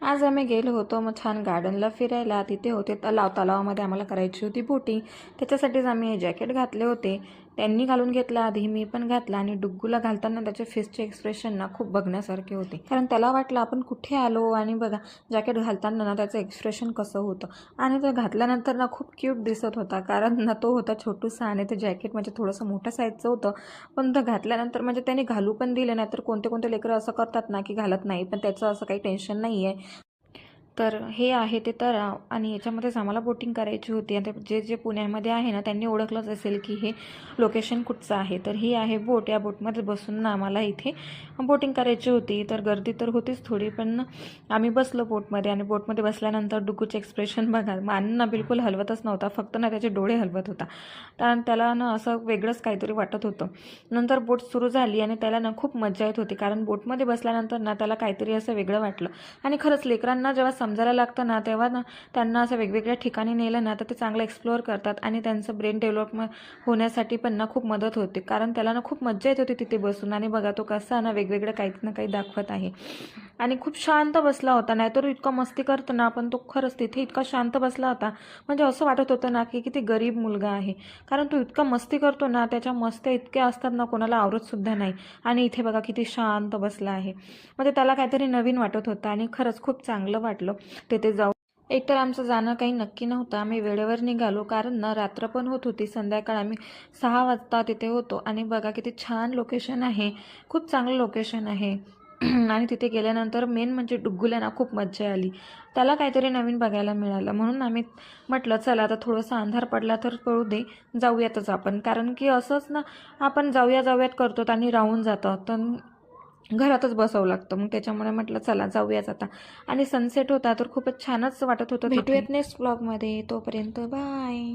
आज आम्ही गेलो होतो मग छान गार्डनला फिरायला. तिथे होते तलावामध्ये आम्हाला करायची होती बोटिंग. त्याच्यासाठीच आम्ही हे जॅकेट घातले होते. त्यांनी घालून घेतलं आधी, मी पण घातला. आणि डुग्गूला घालताना त्याचे फेसचे एक्सप्रेशन ना खूप बघण्यासारखे होते, कारण त्याला वाटलं आपण कुठे आलो. आणि बघा जॅकेट घालताना ना त्याचं एक्सप्रेशन कसं होतं. आणि ते घातल्यानंतर ना खूप क्यूट दिसत होता, कारण ना तो होता छोटूसा आणि ते जॅकेट म्हणजे थोडंसं मोठ्या साईजचं होतं. पण ते घातल्यानंतर म्हणजे त्याने घालू पण दिलं नाही. तर कोणते कोणते लेकरं असं करतात ना की घालत नाही, पण त्याचं असं काही टेन्शन नाही आहे. तर हे आहे ते तलाव आणि याच्यामध्येच आम्हाला बोटिंग करायची होती. आणि जे पुण्यामध्ये आहे ना त्यांनी ओळखलंच असेल की हे लोकेशन कुठचं आहे. तर ही आहे बोट. या बोटमध्ये बसून ना आम्हाला इथे बोटिंग करायची होती. तर गर्दी तर होतीच थोडी, पण आम्ही बसलो बोटमध्ये. आणि बोटमध्ये बसल्यानंतर डुग्गूचे एक्सप्रेशन बघा, मान ना बिलकुल हलवतच नव्हता, फक्त ना त्याचे डोळे हलवत होता. तर त्याला ना असं वेगळंच काहीतरी वाटत होतं. नंतर बोट सुरू झाली आणि त्याला ना खूप मजा येत होती, कारण बोटमध्ये बसल्यानंतर ना त्याला काहीतरी असं वेगळं वाटलं. आणि खरंच लेकरांना जेव्हा समजायला लागतं ना तेव्हा ना त्यांना असं वेगवेगळ्या ठिकाणी नेलं ना तर ते चांगलं एक्सप्लोअर करतात. आणि त्यांचं ब्रेन डेव्हलपमेंट होण्यासाठी पण ना खूप मदत होते, कारण त्याला ना खूप मजा येत होती तिथे बसून. आणि बघा तो कसा ना वेगवेगळं काही ना काही दाखवत आहे. आणि खूप शांत बसला होता. नाहीतर इतका मस्ती करतो ना, पण तो खरंच तिथे इतका शांत बसला होता, म्हणजे असं वाटत होतं ना की किती गरीब मुलगा आहे. कारण तो इतका मस्ती करतो ना, त्याच्या मस्त्या इतक्या असतात ना कोणाला आवरत सुद्धा नाही. आणि इथे बघा किती शांत बसला आहे. म्हणजे त्याला काहीतरी नवीन वाटत होतं. आणि खरंच खूप चांगलं वाटलं तिथे जाऊन. एकतर आमचं जाणं काही नक्की नव्हतं, आम्ही वेळेवर निघालो, कारण ना रात्र पण होत होती. संध्याकाळ आम्ही 6 वाजता तिथे होतो. आणि बघा किती छान लोकेशन आहे, खूप चांगलं लोकेशन आहे. आणि तिथे गेल्यानंतर मेन म्हणजे डुग्गूला ना खूप मज्जा आली. त्याला काहीतरी नवीन बघायला मिळालं, म्हणून आम्ही म्हटलं चला आता थोडंसं अंधार पडला तर पडू दे, जाऊयातच आपण. कारण की असंच ना आपण जाऊयात करतो आणि राहून जातं, तर घरातच बसावं लागतं. मग त्याच्यामुळे म्हटलं चला जाऊयाच आता. आणि सनसेट होता तर खूपच छानच वाटत होतं. भेटूयात नेक्स्ट ब्लॉगमध्ये, तोपर्यंत बाय.